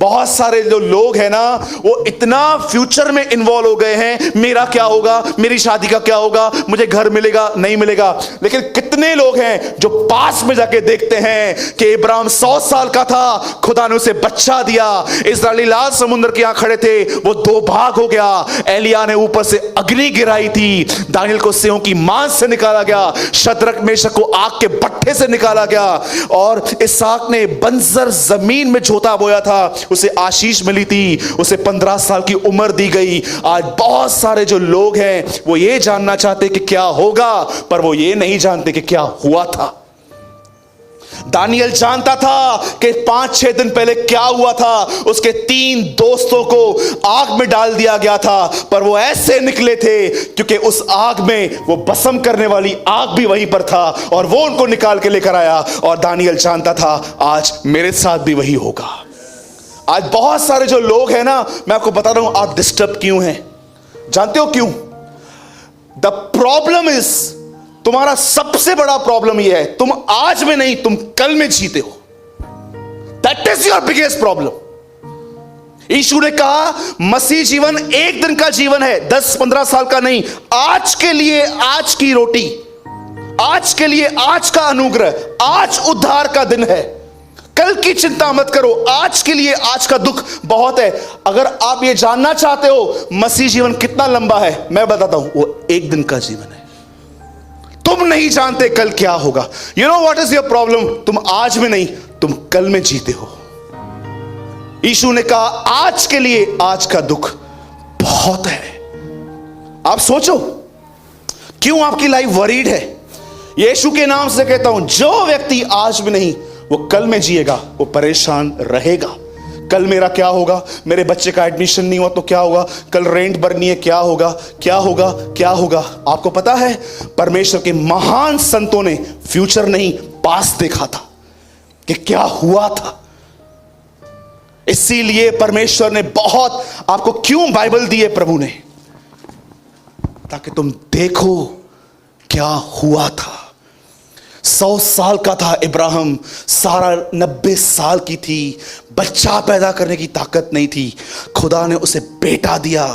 बहुत सारे जो लोग हैं ना, वो इतना फ्यूचर में इन्वॉल्व हो गए हैं, मेरा क्या होगा, मेरी शादी का क्या होगा, मुझे घर मिलेगा नहीं मिलेगा। लेकिन कितने लोग हैं जो पास में जाके देखते हैं कि इब्राहिम 100 साल का था, खुदा ने उसे बच्चा दिया। इस्राएली लाल समुद्र के यहां खड़े थे, वो 2 भाग हो गया। एलिया ने ऊपर से अग्नि गिराई थी, दानियल को सिंहों की मांस से निकाला गया, शद्रक मेशक को आग के भट्ठे से निकाला गया। और इसहाक ने बंजर जमीन में जोता बोया था, उसे आशीष मिली थी, उसे 15 साल की उम्र दी गई। आज बहुत सारे जो लोग हैं वो ये जानना चाहते कि क्या होगा, पर वो ये नहीं जानते कि क्या हुआ था। दानियल जानता था कि 5-6 दिन पहले क्या हुआ था। उसके 3 दोस्तों को आग में डाल दिया गया था, पर वो ऐसे निकले थे क्योंकि उस आग में वो भस्म करने वाली आग भी वहीं पर था, और वो उनको निकाल के लेकर आया। और दानियल जानता था आज मेरे साथ भी वही होगा। आज बहुत सारे जो लोग हैं ना, मैं आपको बता रहा हूं आप डिस्टर्ब क्यों हैं। जानते हो क्यों? द प्रॉब्लम इज, तुम्हारा सबसे बड़ा प्रॉब्लम यह है, तुम आज में नहीं, तुम कल में जीते हो। That is your biggest problem. यीशु ने कहा मसीह जीवन एक दिन का जीवन है, 10-15 साल का नहीं। आज के लिए आज की रोटी, आज के लिए आज का अनुग्रह, आज उद्धार का दिन है। कल की चिंता मत करो, आज के लिए आज का दुख बहुत है। अगर आप ये जानना चाहते हो मसीह जीवन कितना लंबा है, मैं बताता हूं, वो एक दिन का जीवन है। तुम नहीं जानते कल क्या होगा। You know what is your problem? तुम आज में नहीं, तुम कल में जीते हो। यीशु ने कहा आज के लिए आज का दुख बहुत है। आप सोचो क्यों आपकी लाइफ वरीड है। यीशु के नाम से कहता हूं, जो व्यक्ति आज में नहीं वो कल में जिएगा, वो परेशान रहेगा। कल मेरा क्या होगा, मेरे बच्चे का एडमिशन नहीं हुआ तो क्या होगा, कल रेंट भरनी है, क्या होगा क्या होगा क्या होगा। आपको पता है परमेश्वर के महान संतों ने फ्यूचर नहीं पास्ट देखा था कि क्या हुआ था। इसीलिए परमेश्वर ने बहुत आपको क्यों बाइबल दी है प्रभु ने, ताकि तुम देखो क्या हुआ था। 100 साल का था इब्राहिम, सारा 90 साल की थी, बच्चा पैदा करने की ताकत नहीं थी। खुदा ने उसे बेटा दिया,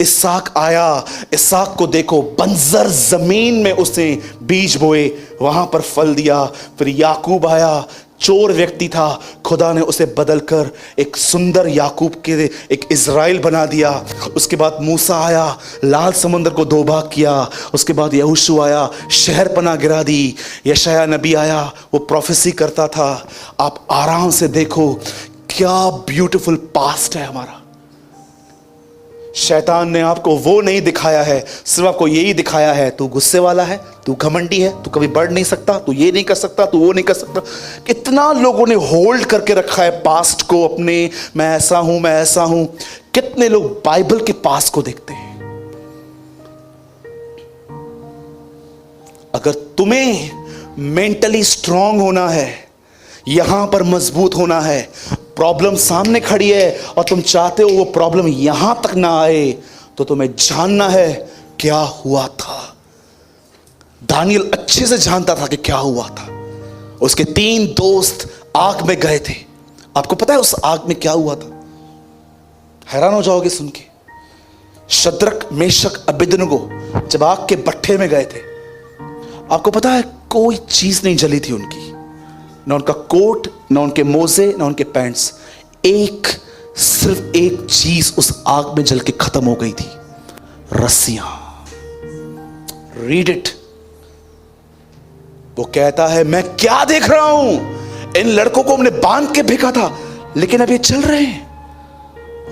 इसहाक आया। इसहाक को देखो, बंजर जमीन में उसने बीज बोए, वहां पर फल दिया। फिर याकूब आया, चोर व्यक्ति था, खुदा ने उसे बदलकर एक सुंदर याकूब के एक इज़राइल बना दिया। उसके बाद मूसा आया, लाल समुद्र को 2 भाग किया। उसके बाद यहोशू आया, शहर पना गिरा दी। यशाया नबी आया, वो प्रोफेसी करता था। आप आराम से देखो क्या ब्यूटीफुल पास्ट है हमारा। शैतान ने आपको वो नहीं दिखाया है, सिर्फ आपको यही दिखाया है तू गुस्से वाला है, तू घमंडी है, तू कभी बढ़ नहीं सकता, तू ये नहीं कर सकता, तू वो नहीं कर सकता। कितना लोगों ने होल्ड करके रखा है पास्ट को अपने, मैं ऐसा हूं, मैं ऐसा हूं। कितने लोग बाइबल के पास्ट को देखते हैं। अगर तुम्हें मेंटली स्ट्रांग होना है, यहां पर मजबूत होना है, प्रॉब्लम सामने खड़ी है और तुम चाहते हो वो प्रॉब्लम यहां तक ना आए, तो तुम्हें जानना है क्या हुआ था। दानियल अच्छे से जानता था कि क्या हुआ था। उसके 3 दोस्त आग में गए थे। आपको पता है उस आग में क्या हुआ था? हैरान हो जाओगे सुन के। शद्रक मेशक अबेदनगो जब आग के भट्ठे में गए थे, आपको पता है कोई चीज नहीं जली थी उनकी, ना उनका कोट, ना उनके मोजे, ना उनके पैंट्स। सिर्फ एक चीज उस आग में जल के खत्म हो गई थी, रस्सियां। Read it. वो कहता है मैं क्या देख रहा हूं, इन लड़कों को हमने बांध के फेंका था, लेकिन अब ये चल रहे हैं।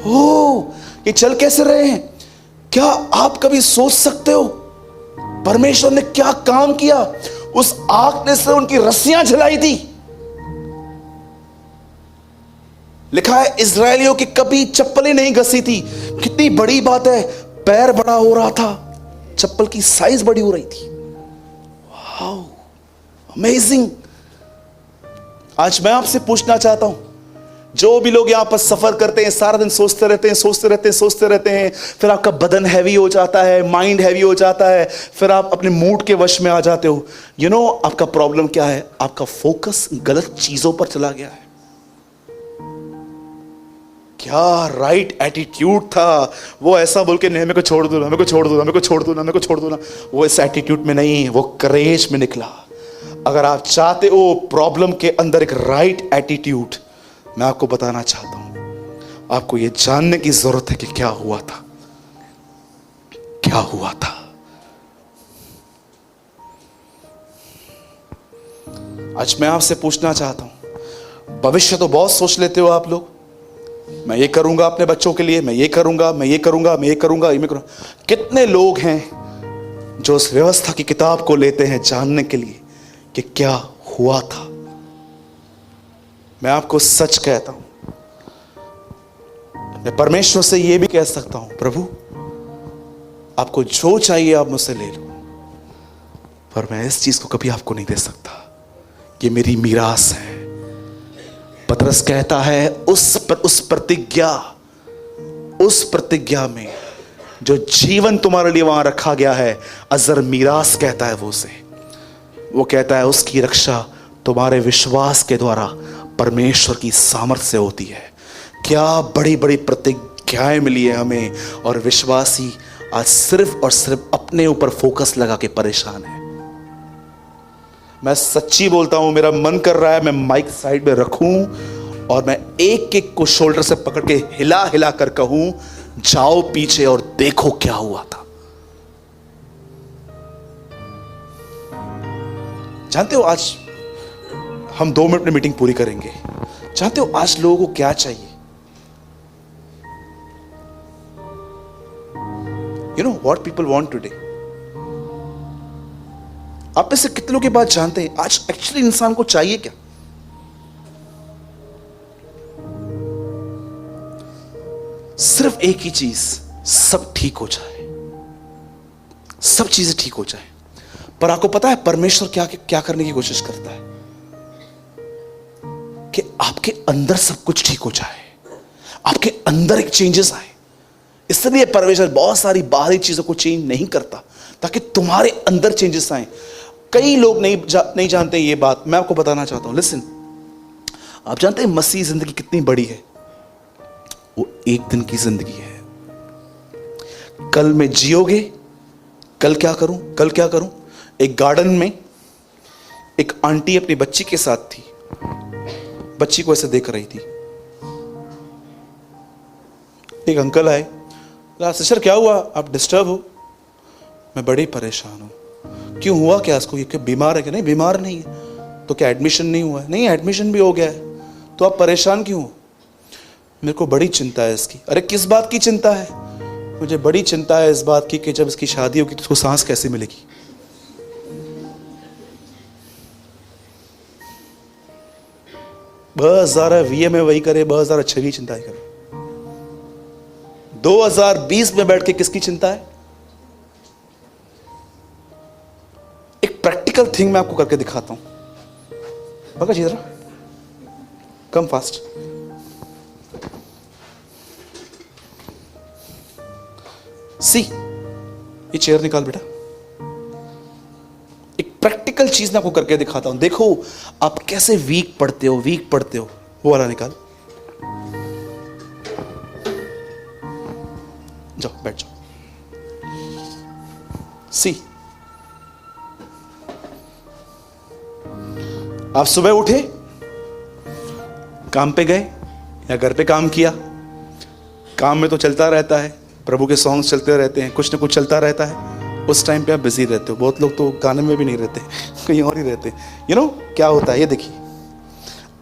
ओ, ये चल कैसे रहे हैं? क्या आप कभी सोच सकते हो परमेश्वर ने क्या काम किया? उस आग ने से उनकी रस्सियां जलाई थी। लिखा है इजरायलियों की कभी चप्पलें नहीं घसी थी। कितनी बड़ी बात है, पैर बड़ा हो रहा था, चप्पल की साइज बड़ी हो रही थी। Wow, amazing. आज मैं आपसे पूछना चाहता हूं, जो भी लोग यहां पर सफर करते हैं, सारा दिन सोचते रहते हैं, फिर आपका बदन हैवी हो जाता है, माइंड हैवी हो जाता है, फिर आप अपने मूड के वश में आ जाते हो। यू नो आपका प्रॉब्लम क्या है? आपका फोकस गलत चीजों पर चला गया है। क्या राइट एटीट्यूड था। वो ऐसा बोल के नहीं, मेरे को छोड़ दो ना, मेरे को छोड़ दो ना, मेरे को छोड़ दो ना, मेरे को छोड़ दो ना। वो इस एटीट्यूड में नहीं, वो करेज में निकला। अगर आप चाहते हो प्रॉब्लम के अंदर एक राइट एटीट्यूड, मैं आपको बताना चाहता हूं, आपको यह जानने की जरूरत है कि क्या हुआ था, क्या हुआ था। आज मैं आपसे पूछना चाहता हूं, भविष्य तो बहुत सोच लेते हो आप लोग, मैं ये करूंगा अपने बच्चों के लिए, मैं ये करूंगा, मैं ये करूंगा, मैं ये करूंगा, मैं करूंगा। कितने लोग हैं जो उस व्यवस्था की किताब को लेते हैं जानने के लिए कि क्या हुआ था। मैं आपको सच कहता हूं, मैं परमेश्वर से यह भी कह सकता हूं, प्रभु आपको जो चाहिए आप मुझसे ले लो, पर मैं इस चीज को कभी आपको नहीं दे सकता, ये मेरी मीरास है। पतरस कहता है उस प्रतिज्ञा में जो जीवन तुम्हारे लिए वहां रखा गया है, अजर मीरास कहता है वो कहता है उसकी रक्षा तुम्हारे विश्वास के द्वारा परमेश्वर की सामर्थ्य से होती है। क्या बड़ी बड़ी प्रतिज्ञाएं मिली है हमें, और विश्वासी आज सिर्फ और सिर्फ अपने ऊपर फोकस लगा के परेशान है। मैं सच्ची बोलता हूं, मेरा मन कर रहा है मैं माइक साइड में रखूं और मैं एक एक को शोल्डर से पकड़ के हिला हिला कर कहूं, जाओ पीछे और देखो क्या हुआ था। जानते हो आज हम 2 मिनट में मीटिंग पूरी करेंगे। जानते हो आज लोगों को क्या चाहिए? You know what people want today? आप में से कितने लोग की बात जानते हैं आज एक्चुअली इंसान को चाहिए क्या? सिर्फ एक ही चीज, सब ठीक हो जाए, सब चीजें ठीक हो जाए। पर आपको पता है परमेश्वर क्या करने की कोशिश करता है? कि आपके अंदर सब कुछ ठीक हो जाए, आपके अंदर एक चेंजेस आए। इसलिए परमेश्वर बहुत सारी बाहरी चीजों को चेंज नहीं करता ताकि तुम्हारे अंदर चेंजेस आए। कई लोग नहीं जानते ये बात, मैं आपको बताना चाहता हूं। लिसन, आप जानते हैं मसीह जिंदगी कितनी बड़ी है? वो एक दिन की जिंदगी है। कल में जियोगे, कल क्या करूं? एक गार्डन में एक आंटी अपनी बच्ची के साथ थी, बच्ची को ऐसे देख रही थी। एक अंकल आए, सिस्टर क्या हुआ, आप डिस्टर्ब हो? मैं बड़ी परेशान हूं। क्यों, हुआ क्या इसको? ये बीमार है क्या? नहीं बीमार नहीं है। तो क्या एडमिशन नहीं हुआ है? नहीं एडमिशन भी हो गया है। तो आप परेशान क्यों हो? मेरे को बड़ी चिंता है इसकी। अरे किस बात की चिंता है? मुझे बड़ी चिंता है इस बात की कि जब इसकी शादी होगी तो उसको सांस कैसे मिलेगी। बस 2020 में वही करे, 2026 की चिंता ही करे। 2020 में बैठ के किसकी चिंता है? एक प्रैक्टिकल थिंग मैं आपको करके दिखाता हूं। पकड़ जी जरा, कम फास्ट। सी, ये चेयर निकाल बेटा। एक प्रैक्टिकल चीज मैं आपको करके दिखाता हूं। देखो आप कैसे वीक पढ़ते हो। वो वाला निकाल, जाओ बैठ जाओ। सी, आप सुबह उठे, काम पे गए या घर पे काम किया। काम में तो चलता रहता है, प्रभु के सॉन्ग्स चलते रहते हैं, कुछ ना कुछ चलता रहता है। उस टाइम पे आप बिजी रहते हो। बहुत लोग तो गाने में भी नहीं रहते, कहीं और ही रहते। यू नो क्या होता है, ये देखिए,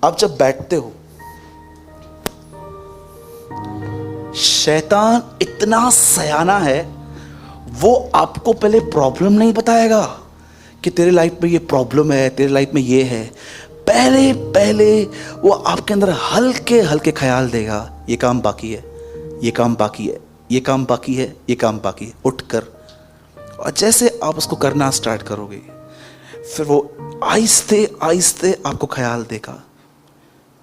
आप जब बैठते हो, शैतान इतना सयाना है, वो आपको पहले प्रॉब्लम नहीं बताएगा कि तेरे लाइफ में ये प्रॉब्लम है, तेरे लाइफ में ये है। पहले वो आपके अंदर हल्के हल्के ख्याल देगा, ये काम बाकी है, ये काम बाकी है, ये काम बाकी है, ये काम बाकी है। उठकर, और जैसे आप उसको करना स्टार्ट करोगे, फिर वो आहिस्ते आहिस्ते आपको ख्याल देगा,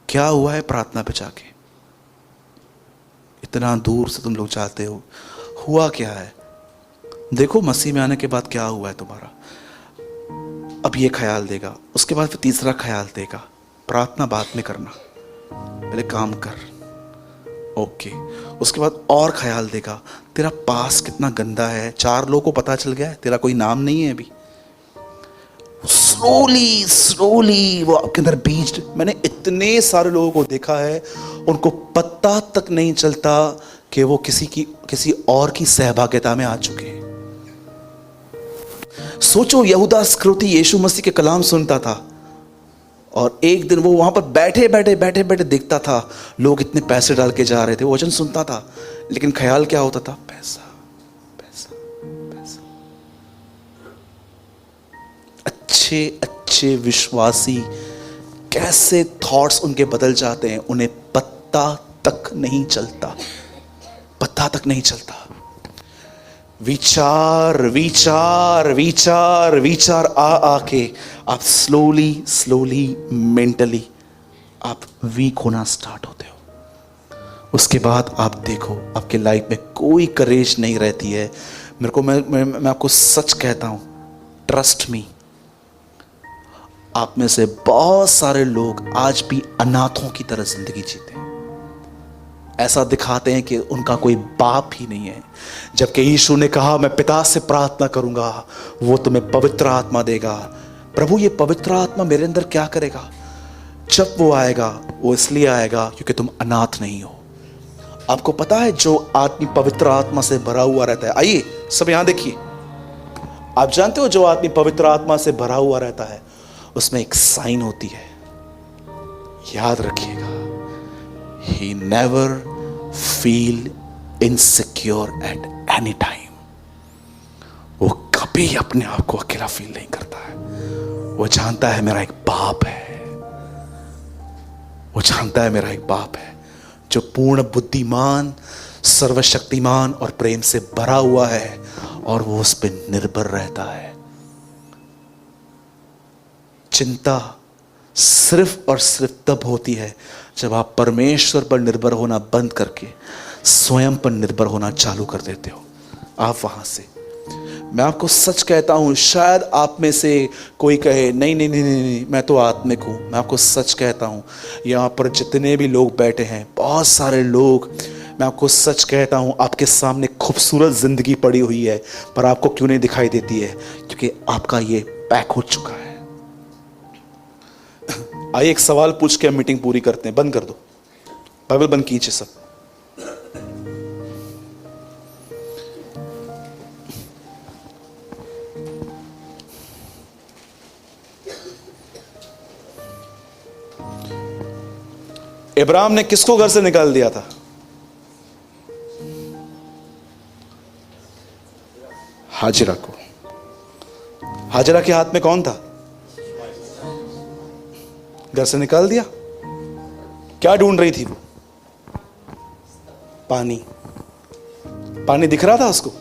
क्या हुआ है प्रार्थना पे जाके। इतना दूर से तुम लोग जाते हो, हुआ क्या है? देखो मसीह में आने के बाद क्या हुआ है तुम्हारा। अब ये ख्याल देगा, उसके बाद फिर तीसरा ख्याल देगा। प्रार्थना बाद में करना, पहले काम कर। ओके। उसके बाद और ख्याल देगा, तेरा पास कितना गंदा है, 4 लोगों को पता चल गया है, तेरा कोई नाम नहीं है अभी। स्लोली स्लोली वो आपके अंदर बीज। मैंने इतने सारे लोगों को देखा है, उनको पता तक नहीं चलता कि वो किसी और की सहभागिता में आ चुके हैं। सोचो, यहूदा इस्करियोती यीशु मसीह के कलाम सुनता था, और एक दिन वो वहां पर बैठे बैठे देखता था लोग इतने पैसे डाल के जा रहे थे, वो वचन सुनता था, लेकिन ख्याल क्या होता था? पैसा पैसा पैसा। अच्छे अच्छे विश्वासी कैसे थॉट्स उनके बदल जाते हैं, उन्हें पता तक नहीं चलता, पता तक नहीं चलता। विचार विचार विचार विचार आके आप स्लोली मेंटली आप वीक होना स्टार्ट होते हो। उसके बाद आप देखो, आपके लाइफ में कोई करेज नहीं रहती है। मैं आपको सच कहता हूं, ट्रस्ट मी, आप में से बहुत सारे लोग आज भी अनाथों की तरह जिंदगी जीते हैं। ऐसा दिखाते हैं कि उनका कोई बाप ही नहीं है, जबकि यीशु ने कहा, मैं पिता से प्रार्थना करूंगा, वो तुम्हें पवित्र आत्मा देगा। प्रभु, ये पवित्र आत्मा मेरे अंदर क्या करेगा? जब वो आएगा, वो इसलिए आएगा क्योंकि तुम अनाथ नहीं हो। आपको पता है, जो आदमी पवित्र आत्मा से भरा हुआ रहता है, आइए सब यहां देखिए, आप जानते हो जो आदमी पवित्र आत्मा से भरा हुआ रहता है उसमें एक साइन होती है, याद रखिएगा, he never feel insecure at any time। वो कभी अपने आप को अकेला फील नहीं करता है। वो जानता है मेरा एक बाप है, वो जानता है मेरा एक बाप है जो पूर्ण बुद्धिमान, सर्वशक्तिमान और प्रेम से भरा हुआ है, और वो उस पर निर्भर रहता है। चिंता सिर्फ और सिर्फ तब होती है जब आप परमेश्वर पर निर्भर होना बंद करके स्वयं पर निर्भर होना चालू कर देते हो। आप वहां से, मैं आपको सच कहता हूं, शायद आप में से कोई कहे नहीं नहीं नहीं नहीं, नहीं मैं तो आत्मिक हूं। मैं आपको सच कहता हूं, यहां पर जितने भी लोग बैठे हैं, बहुत सारे लोग, मैं आपको सच कहता हूं, आपके सामने खूबसूरत जिंदगी पड़ी हुई है, पर आपको क्यों नहीं दिखाई देती है? क्योंकि आपका ये पैक हो चुका है। आइए एक सवाल पूछ के हम मीटिंग पूरी करते हैं। बंद कर दो, बाइबल बंद कीजिए सब। इब्राहिम ने किसको घर से निकाल दिया था? हाजिरा को। हाजिरा के हाथ में कौन था? घर से निकाल दिया। क्या ढूंढ रही थी वो? पानी। पानी दिख रहा था उसको?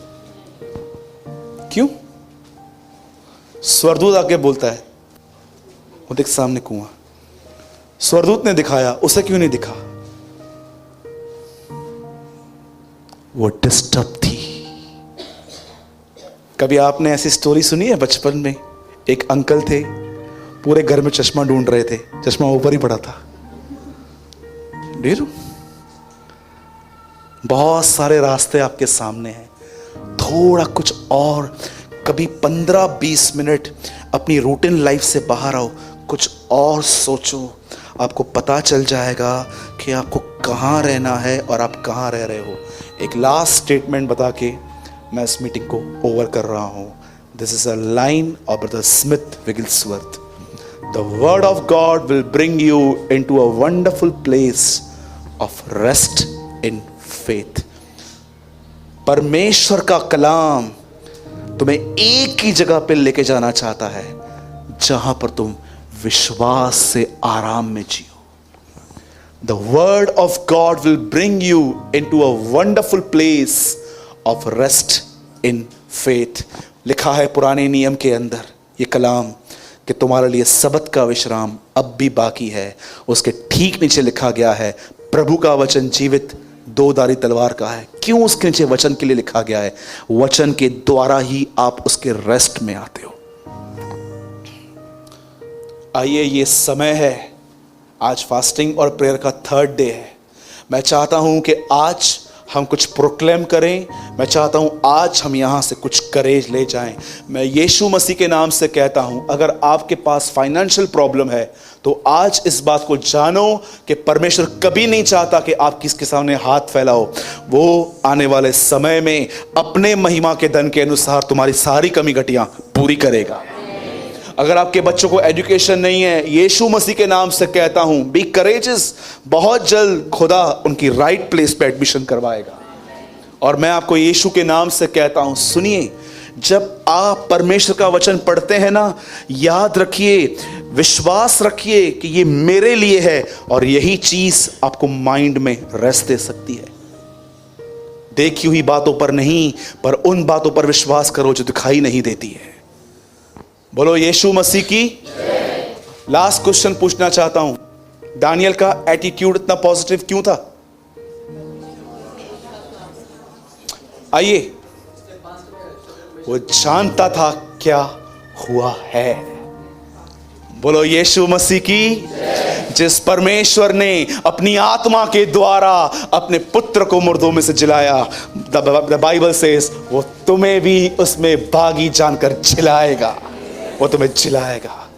क्यों? स्वर्गदूत आके बोलता है, वो देख सामने कुआं। स्वर्गदूत ने दिखाया, उसे क्यों नहीं दिखा? वो डिस्टर्ब थी। कभी आपने ऐसी स्टोरी सुनी है? बचपन में एक अंकल थे, पूरे घर में चश्मा ढूंढ रहे थे, चश्मा ऊपर ही पड़ा था। डेरू, बहुत सारे रास्ते आपके सामने हैं, थोड़ा कुछ और, कभी 15-20 मिनट अपनी रूटीन लाइफ से बाहर आओ, कुछ और सोचो, आपको पता चल जाएगा कि आपको कहाँ रहना है और आप कहाँ रह रहे हो। एक लास्ट स्टेटमेंट बता के मैं इस मीटिंग को ओवर कर रहा हूं। This is a line of brother Smith Wigglesworth. The word of God will bring you into a wonderful place of rest in faith। परमेश्वर का कलाम तुम्हें एक ही जगह पे लेके जाना चाहता है जहां पर तुम विश्वास से आराम में जियो। The word of God will bring you into a wonderful place of rest in faith। लिखा है पुराने नियम के अंदर ये कलाम कि तुम्हारे लिए सबत का विश्राम अब भी बाकी है। उसके ठीक नीचे लिखा गया है, प्रभु का वचन जीवित दोधारी तलवार का है। क्यों उसके नीचे वचन के लिए लिखा गया है? वचन के द्वारा ही आप उसके रेस्ट में आते हो। आइए, ये समय है, आज फास्टिंग और प्रेयर का 3rd डे है। मैं चाहता हूं कि आज हम कुछ प्रोक्लेम करें। मैं चाहता हूं आज हम यहां से कुछ करेज ले जाएं। मैं यीशु मसीह के नाम से कहता हूं, अगर आपके पास फाइनेंशियल प्रॉब्लम है तो आज इस बात को जानो कि परमेश्वर कभी नहीं चाहता कि आप किसके सामने हाथ फैलाओ। वो आने वाले समय में अपने महिमा के धन के अनुसार तुम्हारी सारी कमी घटियां पूरी करेगा। अगर आपके बच्चों को एजुकेशन नहीं है, यीशु मसीह के नाम से कहता हूं, बी करेजियस, बहुत जल्द खुदा उनकी राइट प्लेस पे एडमिशन करवाएगा। और मैं आपको यीशु के नाम से कहता हूं, सुनिए, जब आप परमेश्वर का वचन पढ़ते हैं ना, याद रखिए, विश्वास रखिए कि ये मेरे लिए है, और यही चीज आपको माइंड में रेस्ट दे सकती है। देखी हुई बातों पर नहीं, पर उन बातों पर विश्वास करो जो दिखाई नहीं देती है। बोलो यीशु मसीह की। लास्ट क्वेश्चन पूछना चाहता हूं, दानियल का एटीट्यूड इतना पॉजिटिव क्यों था? आइए, वो जानता था क्या हुआ है। बोलो यीशु मसीह की। जिस परमेश्वर ने अपनी आत्मा के द्वारा अपने पुत्र को मुर्दों में से जिलाया, द बाइबल सेज, वो तुम्हें भी उसमें भागी जानकर जिलाएगा, वो तुम्हें जिलाएगा।